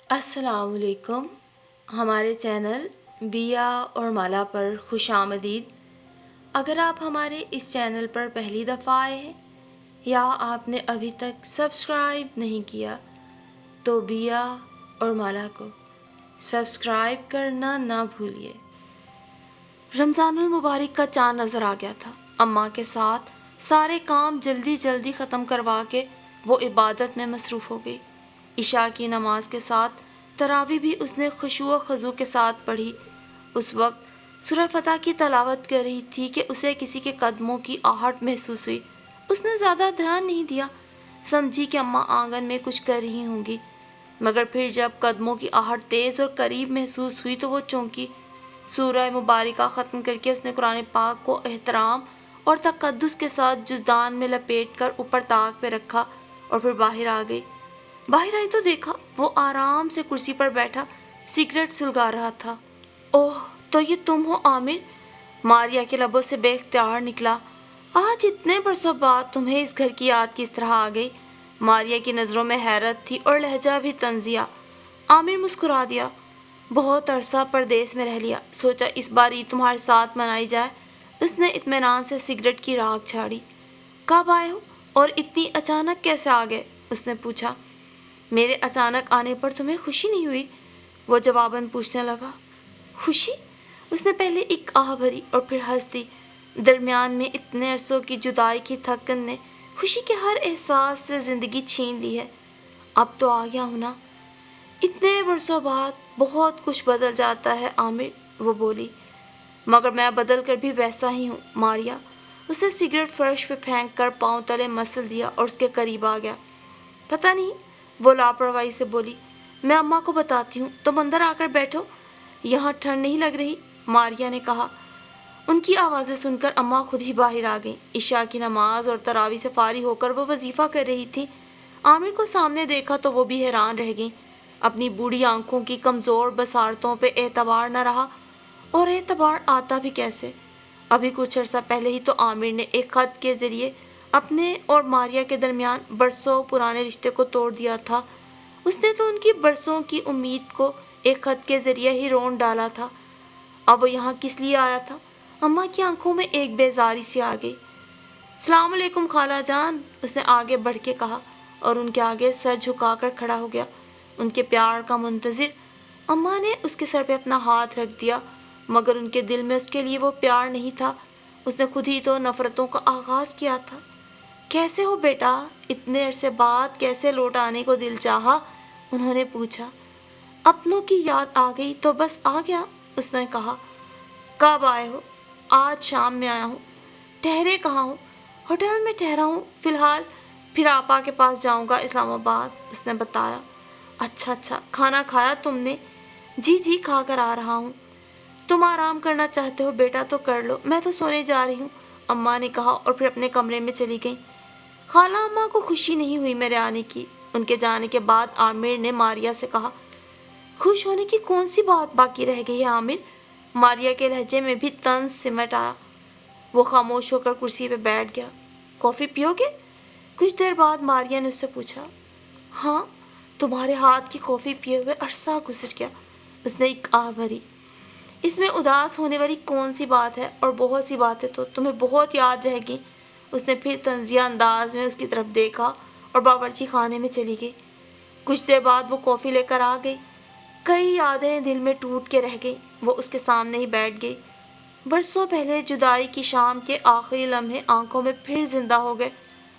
अस्सलाम वालेकुम। हमारे चैनल बिया और माला पर खुश आमदीद। अगर आप हमारे इस चैनल पर पहली दफ़ा आए हैं या आपने अभी तक सब्सक्राइब नहीं किया तो बिया और माला को सब्सक्राइब करना ना भूलिए। रमज़ानुल मुबारक का चाँद नज़र आ गया था। अम्मा के साथ सारे काम जल्दी जल्दी ख़त्म करवा के वो इबादत में मसरूफ़ हो गई। इशा की नमाज के साथ तरावी भी उसने खुशू व खज़ू के साथ पढ़ी। उस वक्त सूरह फतह की तलावत कर रही थी कि उसे किसी के कदमों की आहट महसूस हुई। उसने ज़्यादा ध्यान नहीं दिया, समझी कि अम्मा आंगन में कुछ कर रही होंगी, मगर फिर जब कदमों की आहट तेज़ और करीब महसूस हुई तो वो चौंकी। सूरह मुबारका ख़त्म करके उसने कुरान पाक को एहतराम और तक़द्दुस के साथ जुज़दान में लपेट कर ऊपर ताक पे रखा और फिर बाहर आ गई। बाहर आई तो देखा वो आराम से कुर्सी पर बैठा सिगरेट सुलगा रहा था। ओह, तो ये तुम हो आमिर? मारिया के लबों से बेख्तियार निकला। आज इतने बरसों बाद तुम्हें इस घर की याद किस तरह आ गई? मारिया की नज़रों में हैरत थी और लहजा भी तंजिया। आमिर मुस्कुरा दिया। बहुत अरसा परदेस में रह लिया, सोचा इस बार ईद तुम्हारे साथ मनाई जाए। उसने इत्मीनान से सिगरेट की राख झाड़ी। कब आए हो और इतनी अचानक कैसे आ गए? उसने पूछा। मेरे अचानक आने पर तुम्हें खुशी नहीं हुई? वो जवाबन पूछने लगा। खुशी? उसने पहले एक आह भरी और फिर हंस दी। दरमियान में इतने अरसों की जुदाई की थकन ने खुशी के हर एहसास से ज़िंदगी छीन ली है। अब तो आ गया हूँ ना। इतने बरसों बाद बहुत कुछ बदल जाता है आमिर, वो बोली। मगर मैं बदल कर भी वैसा ही हूँ मारिया। उसने सिगरेट फर्श पे फेंक कर पाँव तले मसल दिया और उसके करीब आ गया। पता नहीं, वो लापरवाही से बोली। मैं अम्मा को बताती हूँ, तुम अंदर आकर बैठो, यहाँ ठंड नहीं लग रही, मारिया ने कहा। उनकी आवाज़ें सुनकर अम्मा खुद ही बाहर आ गईं। इशा की नमाज और तरावी से फारिग होकर वो वजीफ़ा कर रही थी। आमिर को सामने देखा तो वो भी हैरान रह गई। अपनी बूढ़ी आंखों की कमज़ोर बसारतों पे एतबार न रहा, और एतबार आता भी कैसे? अभी कुछ अर्सा पहले ही तो आमिर ने एक ख़त के ज़रिए अपने और मारिया के दरमियान बरसों पुराने रिश्ते को तोड़ दिया था। उसने तो उनकी बरसों की उम्मीद को एक ख़त के ज़रिए ही रोन डाला था। अब वो यहाँ किस लिए आया था? अम्मा की आंखों में एक बेजारी सी आ गई। अस्सलाम वालेकुम खाला जान, उसने आगे बढ़ के कहा और उनके आगे सर झुकाकर खड़ा हो गया, उनके प्यार का मुंतज़िर। अम्मा ने उसके सर पे अपना हाथ रख दिया, मगर उनके दिल में उसके लिए वो प्यार नहीं था। उसने खुद ही तो नफ़रतों का आगाज़ किया था। कैसे हो बेटा? इतने अरसे बाद कैसे लौट आने को दिल चाहा? उन्होंने पूछा। अपनों की याद आ गई तो बस आ गया, उसने कहा। कब आए हो? आज शाम में आया हूँ। ठहरे कहाँ हो? होटल में ठहरा हूँ फ़िलहाल, फिर आपा के पास जाऊँगा इस्लामाबाद, उसने बताया। अच्छा अच्छा, खाना खाया तुमने? जी जी, खा कर आ रहा हूँ। तुम आराम करना चाहते हो बेटा तो कर लो, मैं तो सोने जा रही हूँ, अम्मा ने कहा और फिर अपने कमरे में चली गई। खाला अम्मा को खुशी नहीं हुई मेरे आने की। उनके जाने के बाद आमिर ने मारिया से कहा। खुश होने की कौन सी बात बाकी रह गई है आमिर? मारिया के लहजे में भी तंज सिमट आया। वो खामोश होकर कुर्सी पे बैठ गया। कॉफ़ी पियोगे? कुछ देर बाद मारिया ने उससे पूछा। हाँ, तुम्हारे हाथ की कॉफ़ी पिए हुए अरसा गुजर गया, उसने एक आह भरी। इसमें उदास होने वाली कौन सी बात है, और बहुत सी बातें तो तुम्हें बहुत याद रहेगी। उसने फिर तंजिया अंदाज में उसकी तरफ देखा और बावर्ची खाने में चली गई। कुछ देर बाद वो कॉफ़ी लेकर आ गई। कई यादें दिल में टूट के रह गई। वो उसके सामने ही बैठ गई। बरसों पहले जुदाई की शाम के आखिरी लम्हे आंखों में फिर जिंदा हो गए।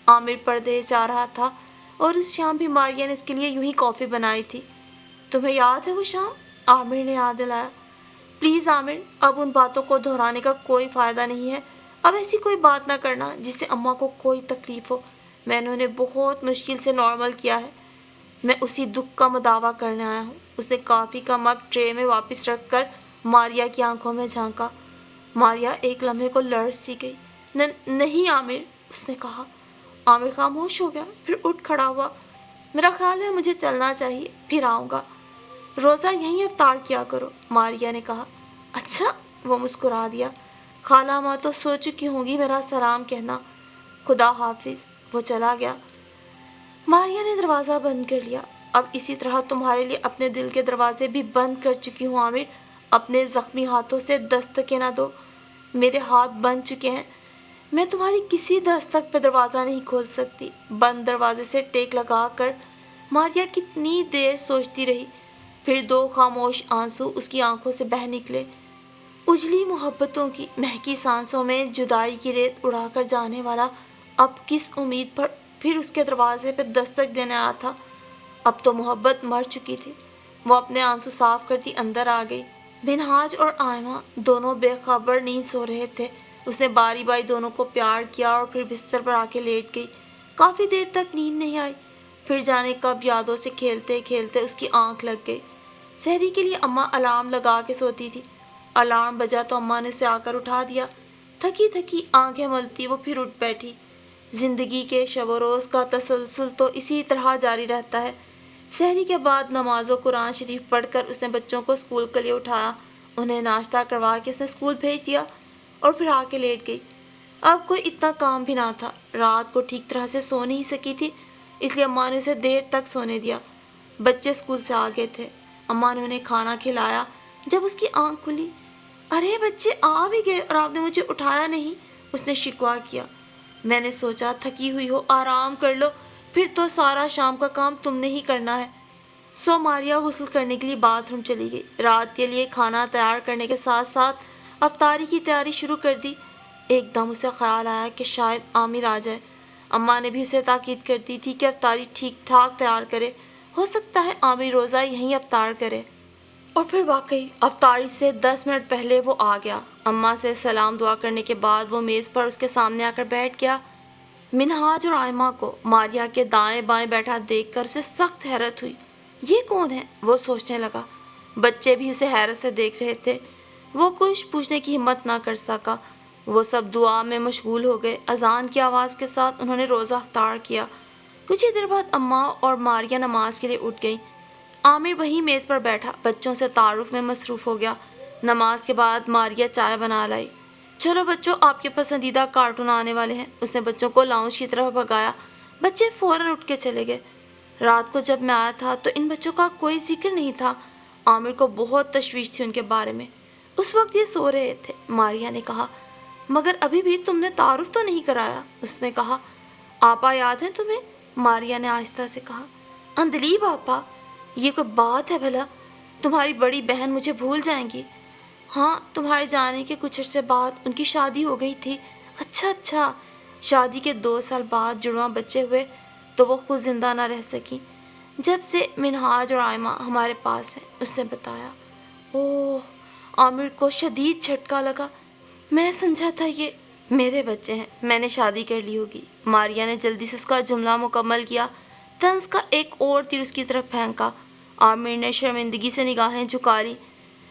आमिर परदेस जा रहा था और उस शाम भी मारिया ने उसके लिए यूं ही कॉफ़ी बनाई थी। तुम्हें याद है वो शाम? आमिर ने याद दिलाया। प्लीज़ आमिर, अब उन बातों को दोहराने का कोई फ़ायदा नहीं है। अब ऐसी कोई बात ना करना जिससे अम्मा को कोई तकलीफ़ हो। मैंने उन्हें बहुत मुश्किल से नॉर्मल किया है। मैं उसी दुख का मुदावा करने आया हूँ। उसने कॉफ़ी का मग ट्रे में वापस रख कर मारिया की आंखों में झांका। मारिया एक लम्हे को लर्ज़ सी गई। नहीं आमिर, उसने कहा। आमिर खामोश हो गया, फिर उठ खड़ा हुआ। मेरा ख्याल है मुझे चलना चाहिए, फिर आऊँगा। रोज़ा यहीं अफ्तार किया करो, मारिया ने कहा। अच्छा, वो मुस्कुरा दिया। खाला माँ तो सो चुकी होंगी मेरा सलाम कहना। खुदा हाफिज़। वो चला गया। मारिया ने दरवाज़ा बंद कर लिया। अब इसी तरह तुम्हारे लिए अपने दिल के दरवाजे भी बंद कर चुकी हूँ आमिर। अपने ज़ख्मी हाथों से दस्तकें ना दो, मेरे हाथ बंध चुके हैं। मैं तुम्हारी किसी दस्तक पे दरवाज़ा नहीं खोल सकती। बंद दरवाजे से टेक लगा कर मारिया कितनी देर सोचती रही। फिर 2 खामोश आंसू उसकी आंखों से बह निकले। उजली मोहब्बतों की महकी सांसों में जुदाई की रेत उड़ाकर जाने वाला अब किस उम्मीद पर फिर उसके दरवाजे पर दस्तक देने आया था। अब तो मोहब्बत मर चुकी थी। वो अपने आंसू साफ करती अंदर आ गई। मिनहाज और आयमा दोनों बेखबर नींद सो रहे थे। उसने बारी बारी दोनों को प्यार किया और फिर बिस्तर पर आके लेट गई। काफ़ी देर तक नींद नहीं आई। फिर जाने कब यादों से खेलते खेलते उसकी आंख लग गई। सहरी के लिए अम्मा अलार्म लगा के सोती थी। अलार्म बजा तो अम्मा ने उसे आकर उठा दिया। थकी थकी आंखें मलती वो फिर उठ बैठी। ज़िंदगी के शब व रोज़ का तसलसल तो इसी तरह जारी रहता है। सहरी के बाद नमाज व कुरान शरीफ पढ़कर उसने बच्चों को स्कूल के लिए उठाया। उन्हें नाश्ता करवा के उसने स्कूल भेज दिया और फिर आके लेट गई। अब कोई इतना काम भी ना था। रात को ठीक तरह से सो नहीं सकी थी, इसलिए अम्मा ने उसे देर तक सोने दिया। बच्चे स्कूल से आ गए थे। अम्मा ने उन्हें खाना खिलाया। जब उसकी आंख खुली, अरे बच्चे आ भी गए और आपने मुझे उठाया नहीं, उसने शिकवा किया। मैंने सोचा थकी हुई हो, आराम कर लो, फिर तो सारा शाम का काम तुमने ही करना है। सो मारिया गुस्ल करने के लिए बाथरूम चली गई। रात के लिए खाना तैयार करने के साथ साथ अफ्तारी की तैयारी शुरू कर दी। एकदम उसे ख्याल आया कि शायद आमिर आ जाए। अम्मा ने भी उसे ताकीद कर दी थी कि अफ्तारी ठीक ठाक तैयार करे। हो सकता है आमिर रोज़ा यहीं अफ्तार करे। और फिर वाकई अफ्तारी से 10 मिनट पहले वो आ गया। अम्मा से सलाम दुआ करने के बाद वो मेज़ पर उसके सामने आकर बैठ गया। मिनहाज और आयमा को मारिया के दाएं बाएं बैठा देखकर उसे सख्त हैरत हुई। ये कौन है, वो सोचने लगा। बच्चे भी उसे हैरत से देख रहे थे। वो कुछ पूछने की हिम्मत ना कर सका। वो सब दुआ में मशगूल हो गए। अजान की आवाज़ के साथ उन्होंने रोज़ा अफ्तार किया। कुछ ही देर बाद अम्मा और मारिया नमाज के लिए उठ गई। आमिर वहीं मेज़ पर बैठा बच्चों से तारुफ में मसरूफ़ हो गया। नमाज के बाद मारिया चाय बना लाई। चलो बच्चों, आपके पसंदीदा कार्टून आने वाले हैं, उसने बच्चों को लाउंज की तरफ भगाया। बच्चे फ़ौरन उठ के चले गए। रात को जब मैं आया था तो इन बच्चों का कोई जिक्र नहीं था। आमिर को बहुत तशवीश थी उनके बारे में। उस वक्त ये सो रहे थे। मारिया ने कहा, मगर अभी भी तुमने तारुफ तो नहीं कराया, उसने कहा। आपा याद है तुम्हें, मारिया ने आहिस्ता से कहा। अंधलीब आपा, ये कोई बात है भला? तुम्हारी बड़ी बहन मुझे भूल जाएंगी। हाँ, तुम्हारे जाने के कुछ अर्से बाद उनकी शादी हो गई थी। अच्छा, शादी के 2 साल बाद जुड़वां बच्चे हुए तो वो खुद जिंदा ना रह सकी। जब से मिनहाज और आयमा हमारे पास हैं, उसने बताया। ओह, आमिर को शदीद झटका लगा। मैं समझा था ये मेरे बच्चे हैं, मैंने शादी कर ली होगी। मारिया ने जल्दी से उसका जुमला मुकम्मल किया। तंज का एक और तीर उसकी तरफ फेंका। आमिर ने शर्मिंदगी से निगाहें झुका ली।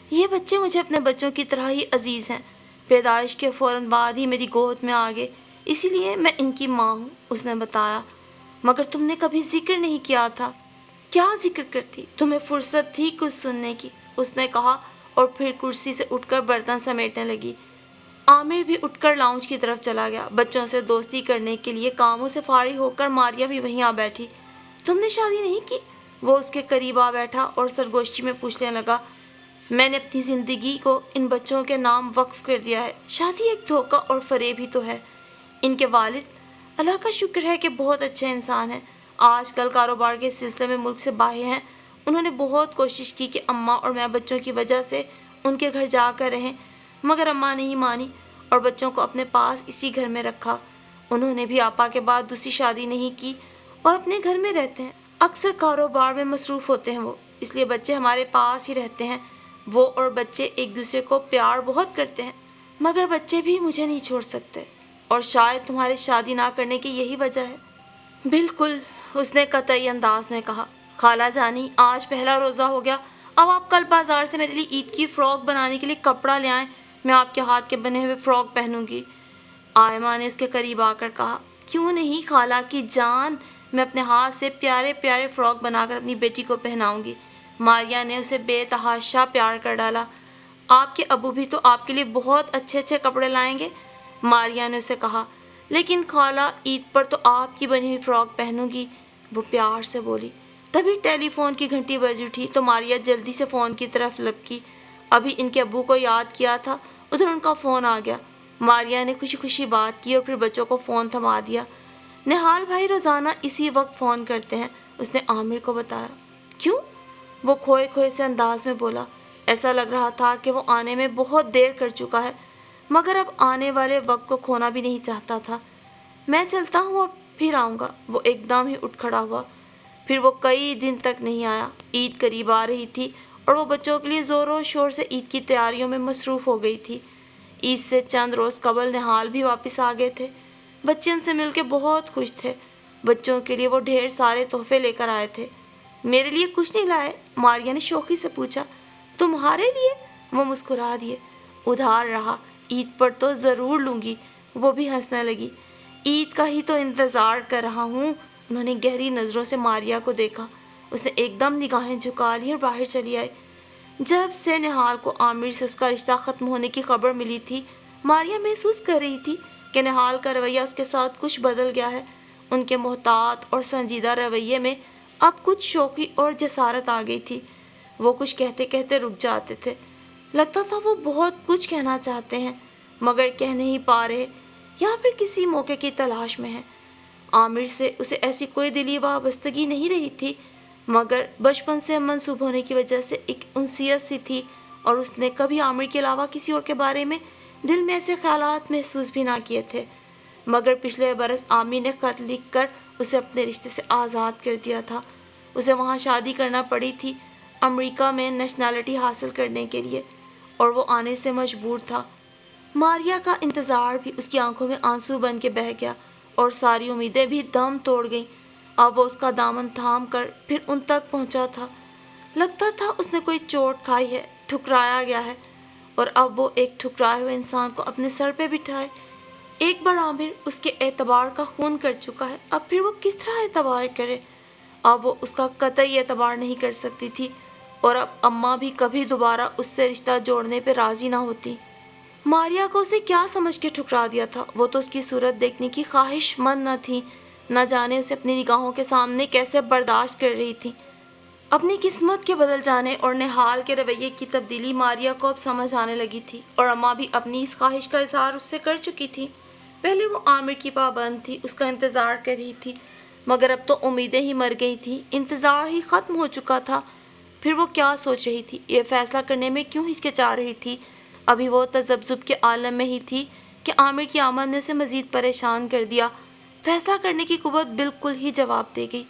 ये बच्चे मुझे अपने बच्चों की तरह ही अजीज़ हैं। पैदाइश के फ़ौरन बाद ही मेरी गोद में आ गए, इसीलिए मैं इनकी माँ हूँ, उसने बताया। मगर तुमने कभी जिक्र नहीं किया था। क्या जिक्र करती, तुम्हें फुर्सत थी कुछ सुनने की, उसने कहा और फिर कुर्सी से उठकर बर्तन समेटने लगी। आमिर भी उठकर लाउंज की तरफ चला गया। बच्चों से दोस्ती करने के लिए कामों से फारिग होकर मारिया भी वहीं आ बैठी। तुमने शादी नहीं की? वो उसके करीब आ बैठा और सरगोशी में पूछने लगा। मैंने अपनी ज़िंदगी को इन बच्चों के नाम वक्फ कर दिया है। शादी एक धोखा और फरेब ही तो है। इनके वालिद अल्लाह का शुक्र है कि बहुत अच्छे इंसान हैं। आजकल कारोबार के सिलसिले में मुल्क से बाहर हैं। उन्होंने बहुत कोशिश की कि अम्मा और मैं बच्चों की वजह से उनके घर जाकर रहें, मगर अम्मा नहीं मानी और बच्चों को अपने पास इसी घर में रखा। उन्होंने भी आपा के बाद दूसरी शादी नहीं की और अपने घर में रहते हैं। अक्सर कारोबार में मसरूफ़ होते हैं वो, इसलिए बच्चे हमारे पास ही रहते हैं। वो और बच्चे एक दूसरे को प्यार बहुत करते हैं, मगर बच्चे भी मुझे नहीं छोड़ सकते और शायद तुम्हारी शादी ना करने की यही वजह है। बिल्कुल, उसने कतई अंदाज में कहा। खाला जानी, आज पहला रोज़ा हो गया। अब आप कल बाज़ार से मेरे लिए ईद की फ़्रॉक बनाने के लिए कपड़ा ले आएँ। मैं आपके हाथ के बने हुए फ़्रॉक पहनूंगी। आयमा ने उसके करीब आकर कहा। क्यों नहीं खाला की जान, मैं अपने हाथ से प्यारे प्यारे फ़्रॉक बनाकर अपनी बेटी को पहनाऊंगी। मारिया ने उसे बेतहाशा प्यार कर डाला। आपके अबू भी तो आपके लिए बहुत अच्छे अच्छे कपड़े लाएंगे, मारिया ने उसे कहा। लेकिन खाला, ईद पर तो आपकी बनी हुई फ़्रॉक पहनूंगी, वो प्यार से बोली। تبھی ٹیلی فون کی گھنٹی بج اٹھی تو ماریا جلدی سے فون کی طرف لپکی۔ ابھی ان کے ابو کو یاد کیا تھا، ادھر ان کا فون آ گیا۔ ماریا نے خوشی خوشی بات کی اور پھر بچوں کو فون تھما دیا۔ نہال بھائی روزانہ اسی وقت فون کرتے ہیں، اس نے عامر کو بتایا۔ کیوں؟ وہ کھوئے کھوئے سے انداز میں بولا۔ ایسا لگ رہا تھا کہ وہ آنے میں بہت دیر کر چکا ہے، مگر اب آنے والے وقت کو کھونا بھی نہیں چاہتا تھا۔ میں چلتا ہوں، اب پھر آؤں گا۔ وہ ایک دم ہی اٹھ کھڑا ہوا۔ پھر وہ کئی دن تک نہیں آیا۔ عید قریب آ رہی تھی اور وہ بچوں کے لیے زور و شور سے عید کی تیاریوں میں مصروف ہو گئی تھی۔ عید سے چند روز قبل نہال بھی واپس آ گئے تھے۔ بچے ان سے مل کے بہت خوش تھے۔ بچوں کے لیے وہ ڈھیر سارے تحفے لے کر آئے تھے۔ میرے لیے کچھ نہیں لائے؟ ماریا نے شوخی سے پوچھا۔ تمہارے لیے؟ وہ مسکرا دیے۔ ادھار رہا، عید پر تو ضرور لوں گی۔ وہ بھی ہنسنے لگی۔ عید کا ہی تو انتظار کر رہا ہوں۔ انہوں نے گہری نظروں سے ماریا کو دیکھا۔ اس نے ایک دم نگاہیں جھکا لی اور باہر چلی آئی۔ جب سے نہال کو عامر سے اس کا رشتہ ختم ہونے کی خبر ملی تھی، ماریا محسوس کر رہی تھی کہ نہال کا رویہ اس کے ساتھ کچھ بدل گیا ہے۔ ان کے محتاط اور سنجیدہ رویے میں اب کچھ شوخی اور جسارت آ گئی تھی۔ وہ کچھ کہتے کہتے رک جاتے تھے۔ لگتا تھا وہ بہت کچھ کہنا چاہتے ہیں مگر کہہ نہیں پا رہے، یا پھر کسی موقع کی تلاش میں ہیں۔ عامر سے اسے ایسی کوئی دلی وابستگی نہیں رہی تھی، مگر بچپن سے منسوب ہونے کی وجہ سے ایک انسیت سی تھی، اور اس نے کبھی عامر کے علاوہ کسی اور کے بارے میں دل میں ایسے خیالات محسوس بھی نہ کیے تھے۔ مگر پچھلے برس عامر نے خط لکھ کر اسے اپنے رشتے سے آزاد کر دیا تھا۔ اسے وہاں شادی کرنا پڑی تھی، امریکہ میں نیشنلٹی حاصل کرنے کے لیے، اور وہ آنے سے مجبور تھا۔ ماریا کا انتظار بھی اس کی آنکھوں میں آنسو بن کے بہہ گیا اور ساری امیدیں بھی دم توڑ گئیں۔ اب وہ اس کا دامن تھام کر پھر ان تک پہنچا تھا۔ لگتا تھا اس نے کوئی چوٹ کھائی ہے، ٹھکرایا گیا ہے، اور اب وہ ایک ٹھکرائے ہوئے انسان کو اپنے سر پہ بٹھائے۔ ایک بار عامر اس کے اعتبار کا خون کر چکا ہے، اب پھر وہ کس طرح اعتبار کرے؟ اب وہ اس کا قطعی اعتبار نہیں کر سکتی تھی، اور اب اماں بھی کبھی دوبارہ اس سے رشتہ جوڑنے پہ راضی نہ ہوتی۔ ماریا کو اسے کیا سمجھ کے ٹھکرا دیا تھا؟ وہ تو اس کی صورت دیکھنے کی خواہش مند نہ تھی، نہ جانے اسے اپنی نگاہوں کے سامنے کیسے برداشت کر رہی تھی۔ اپنی قسمت کے بدل جانے اور نہال کے رویے کی تبدیلی ماریا کو اب سمجھ آنے لگی تھی، اور اماں بھی اپنی اس خواہش کا اظہار اس سے کر چکی تھی۔ پہلے وہ عامر کی پابند تھی، اس کا انتظار کر رہی تھی، مگر اب تو امیدیں ہی مر گئی تھیں، انتظار ہی ختم ہو چکا تھا۔ پھر وہ کیا سوچ رہی تھی؟ یہ فیصلہ کرنے میں کیوں ہچکچا رہی تھی؟ ابھی وہ تذبذب کے عالم میں ہی تھی کہ عامر کی آمد نے اسے مزید پریشان کر دیا۔ فیصلہ کرنے کی قوت بالکل ہی جواب دے گئی۔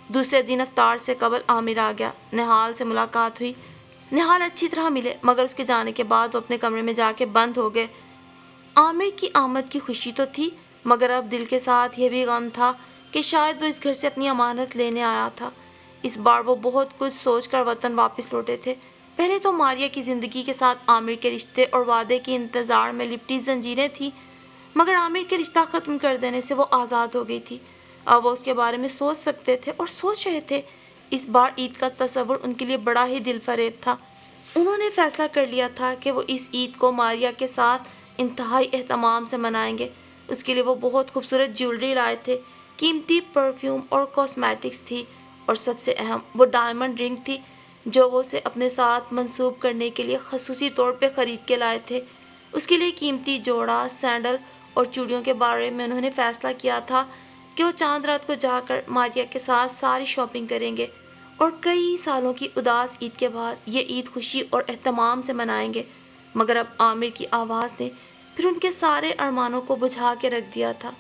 دوسرے دن افطار سے قبل عامر آ گیا۔ نہال سے ملاقات ہوئی۔ نہال اچھی طرح ملے، مگر اس کے جانے کے بعد وہ اپنے کمرے میں جا کے بند ہو گئے۔ عامر کی آمد کی خوشی تو تھی، مگر اب دل کے ساتھ یہ بھی غم تھا کہ شاید وہ اس گھر سے اپنی امانت لینے آیا تھا۔ اس بار وہ بہت کچھ سوچ کر وطن واپس لوٹے تھے۔ پہلے تو ماریا کی زندگی کے ساتھ عامر کے رشتے اور وعدے کے انتظار میں لپٹی زنجیریں تھیں، مگر عامر کے رشتہ ختم کر دینے سے وہ آزاد ہو گئی تھی۔ اب وہ اس کے بارے میں سوچ سکتے تھے اور سوچ رہے تھے۔ اس بار عید کا تصور ان کے لیے بڑا ہی دل فریب تھا۔ انہوں نے فیصلہ کر لیا تھا کہ وہ اس عید کو ماریا کے ساتھ انتہائی اہتمام سے منائیں گے۔ اس کے لیے وہ بہت خوبصورت جیولری لائے تھے، قیمتی پرفیوم اور کاسمیٹکس تھی، اور سب سے اہم وہ ڈائمنڈ رنگ تھی جو وہ اسے اپنے ساتھ منسوب کرنے کے لیے خصوصی طور پہ خرید کے لائے تھے۔ اس کے لیے قیمتی جوڑا، سینڈل اور چوڑیوں کے بارے میں انہوں نے فیصلہ کیا تھا کہ وہ چاند رات کو جا کر ماریا کے ساتھ ساری شاپنگ کریں گے، اور کئی سالوں کی اداس عید کے بعد یہ عید خوشی اور اہتمام سے منائیں گے۔ مگر اب عامر کی آواز نے پھر ان کے سارے ارمانوں کو بجھا کے رکھ دیا تھا۔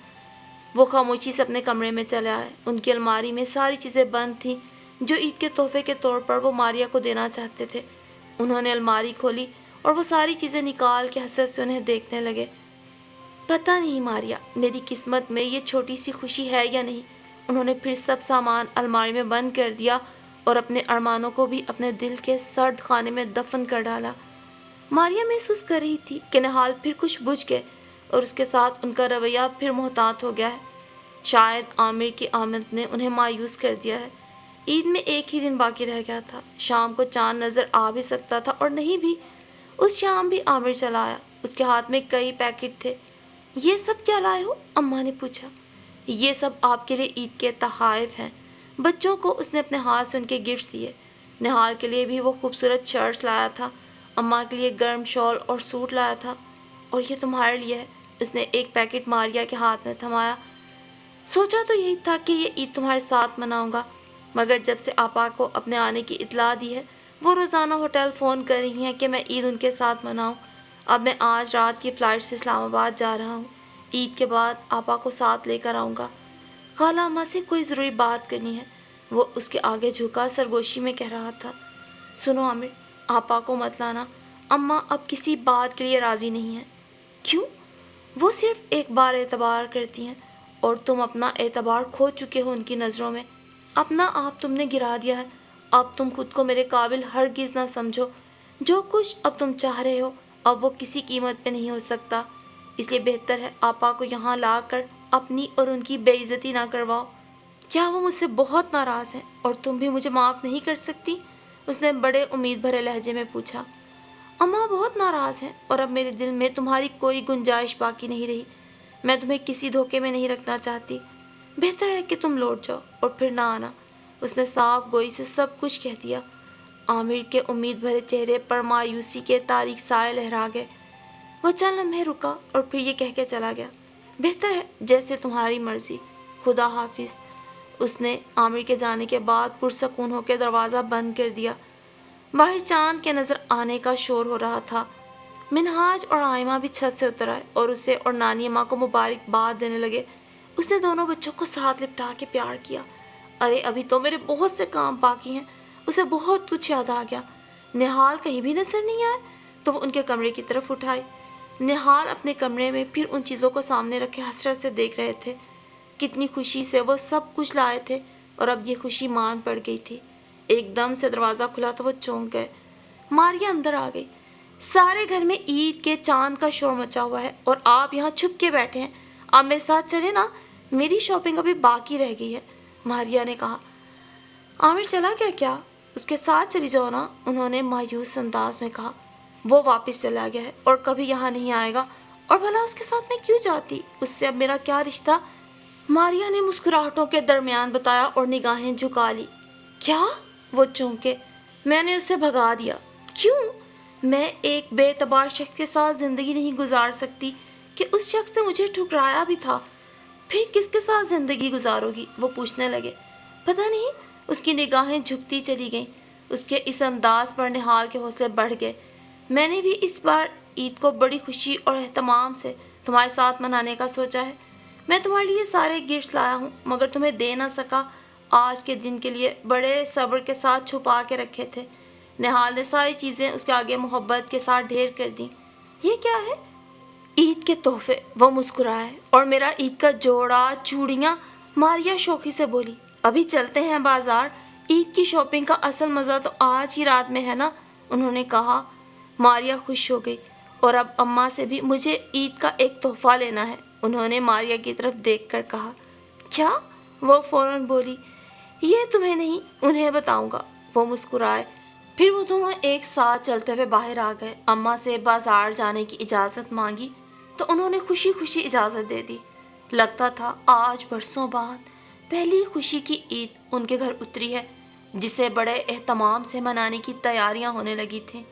وہ خاموشی سے اپنے کمرے میں چلے آئے۔ ان کی الماری میں ساری چیزیں بند تھیں جو عید کے تحفے کے طور پر وہ ماریا کو دینا چاہتے تھے۔ انہوں نے الماری کھولی اور وہ ساری چیزیں نکال کے حسرت سے انہیں دیکھنے لگے۔ پتہ نہیں ماریا، میری قسمت میں یہ چھوٹی سی خوشی ہے یا نہیں۔ انہوں نے پھر سب سامان الماری میں بند کر دیا اور اپنے ارمانوں کو بھی اپنے دل کے سرد خانے میں دفن کر ڈالا۔ ماریا محسوس کر رہی تھی کہ نہال پھر کچھ بجھ گئے اور اس کے ساتھ ان کا رویہ پھر محتاط ہو گیا ہے۔ شاید عامر کی آمد نے انہیں مایوس کر دیا ہے۔ عید میں ایک ہی دن باقی رہ گیا تھا۔ شام کو چاند نظر آ بھی سکتا تھا اور نہیں بھی۔ اس شام بھی عامر چلا آیا۔ اس کے ہاتھ میں کئی پیکٹ تھے۔ یہ سب کیا لائے ہو؟ اماں نے پوچھا۔ یہ سب آپ کے لیے عید کے تحائف ہیں۔ بچوں کو اس نے اپنے ہاتھ سے ان کے گفٹس دیے۔ نہال کے لیے بھی وہ خوبصورت شرٹس لایا تھا، اماں کے لیے گرم شال اور سوٹ لایا تھا، اور یہ تمہارے لیے ہے۔ اس نے ایک پیکٹ ماریا کے ہاتھ میں تھمایا۔ سوچا تو یہی تھا کہ یہ عید تمہارے ساتھ مناؤں گا، مگر جب سے آپا کو اپنے آنے کی اطلاع دی ہے، وہ روزانہ ہوٹل فون کر رہی ہیں کہ میں عید ان کے ساتھ مناؤں۔ اب میں آج رات کی فلائٹ سے اسلام آباد جا رہا ہوں۔ عید کے بعد آپا کو ساتھ لے کر آؤں گا۔ خالہ اماں سے کوئی ضروری بات کرنی ہے، وہ اس کے آگے جھکا سرگوشی میں کہہ رہا تھا۔ سنو عامر، آپا کو مت لانا، اماں اب کسی بات کے لیے راضی نہیں ہیں۔ کیوں؟ وہ صرف ایک بار اعتبار کرتی ہیں، اور تم اپنا اعتبار کھو چکے ہو ان کی نظروں میں۔ اپنا آپ تم نے گرا دیا ہے۔ اب تم خود کو میرے قابل ہرگز نہ سمجھو۔ جو کچھ اب تم چاہ رہے ہو اب وہ کسی قیمت پہ نہیں ہو سکتا، اس لیے بہتر ہے آپا کو یہاں لا کر اپنی اور ان کی بے عزتی نہ کرواؤ۔ کیا وہ مجھ سے بہت ناراض ہیں اور تم بھی مجھے معاف نہیں کر سکتی؟ اس نے بڑے امید بھرے لہجے میں پوچھا۔ اماں بہت ناراض ہیں، اور اب میرے دل میں تمہاری کوئی گنجائش باقی نہیں رہی۔ میں تمہیں کسی دھوکے میں نہیں رکھنا چاہتی۔ بہتر ہے کہ تم لوٹ جاؤ اور پھر نہ آنا۔ اس نے صاف گوئی سے سب کچھ کہہ دیا۔ عامر کے امید بھرے چہرے پر مایوسی کے تاریک سائے لہرا گئے۔ وہ چند لمحے رکا اور پھر یہ کہہ کے چلا گیا، بہتر ہے، جیسے تمہاری مرضی، خدا حافظ۔ اس نے عامر کے جانے کے بعد پرسکون ہو کے دروازہ بند کر دیا۔ باہر چاند کے نظر آنے کا شور ہو رہا تھا۔ منہاج اور آئمہ بھی چھت سے اتر آئے اور اسے اور نانی اماں کو مبارکباد دینے لگے۔ اس نے دونوں بچوں کو ساتھ لپٹا کے پیار کیا۔ ارے ابھی تو میرے بہت سے کام باقی ہیں۔ اسے بہت کچھ یاد آ گیا۔ نہال کہیں بھی نظر نہیں آئے تو وہ ان کے کمرے کی طرف اٹھائی۔ نہال اپنے کمرے میں پھر ان چیزوں کو سامنے رکھے حسرت سے دیکھ رہے تھے۔ کتنی خوشی سے وہ سب کچھ لائے تھے، اور اب یہ خوشی مان پڑ گئی تھی۔ ایک دم سے دروازہ کھلا تو وہ چونک گئے۔ ماریا اندر آ گئی۔ سارے گھر میں عید کے چاند کا شور مچا ہوا ہے اور آپ یہاں چھپ کے بیٹھے ہیں۔ آپ میرے ساتھ چلے نا، میری شاپنگ ابھی باقی رہ گئی ہے، ماریا نے کہا۔ عامر چلا گیا کیا؟ اس کے ساتھ چلی جاؤ نا، انہوں نے مایوس انداز میں کہا۔ وہ واپس چلا گیا ہے اور کبھی یہاں نہیں آئے گا، اور بھلا اس کے ساتھ میں کیوں جاتی؟ اس سے اب میرا کیا رشتہ؟ ماریا نے مسکراہٹوں کے درمیان بتایا اور نگاہیں جھکا لی۔ کیا؟ وہ چونکے۔ میں نے اسے بھگا دیا۔ کیوں؟ میں ایک بے اعتبار شخص کے ساتھ زندگی نہیں گزار سکتی کہ اس شخص نے مجھے ٹھکرایا بھی تھا۔ پھر کس کے ساتھ زندگی گزارو گی؟ وہ پوچھنے لگے۔ پتہ نہیں، اس کی نگاہیں جھکتی چلی گئیں۔ اس کے اس انداز پر نہال کے حوصلے بڑھ گئے۔ میں نے بھی اس بار عید کو بڑی خوشی اور اہتمام سے تمہارے ساتھ منانے کا سوچا ہے۔ میں تمہارے لیے سارے گفٹس لایا ہوں، مگر تمہیں دے نہ سکا۔ آج کے دن کے لیے بڑے صبر کے ساتھ چھپا کے رکھے تھے۔ نہال نے ساری چیزیں اس کے آگے محبت کے ساتھ ڈھیر کر دیں۔ یہ کیا ہے؟ عید کے تحفے، وہ مسکرائے، اور میرا عید کا جوڑا، چوڑیاں، ماریا شوخی سے بولی۔ ابھی چلتے ہیں بازار، عید کی شاپنگ کا اصل مزہ تو آج ہی رات میں ہے نا، انہوں نے کہا۔ ماریا خوش ہو گئی، اور اب اماں سے بھی مجھے عید کا ایک تحفہ لینا ہے، انہوں نے ماریا کی طرف دیکھ کر کہا۔ کیا؟ وہ فوراً بولی۔ یہ تمہیں نہیں، انہیں بتاؤں گا، وہ مسکرائے۔ پھر وہ دونوں ایک ساتھ چلتے ہوئے باہر آ گئے۔ اماں سے بازار جانے کی اجازت مانگی تو انہوں نے خوشی خوشی اجازت دے دی۔ لگتا تھا آج برسوں بعد پہلی خوشی کی عید ان کے گھر اتری ہے، جسے بڑے اہتمام سے منانے کی تیاریاں ہونے لگی تھیں۔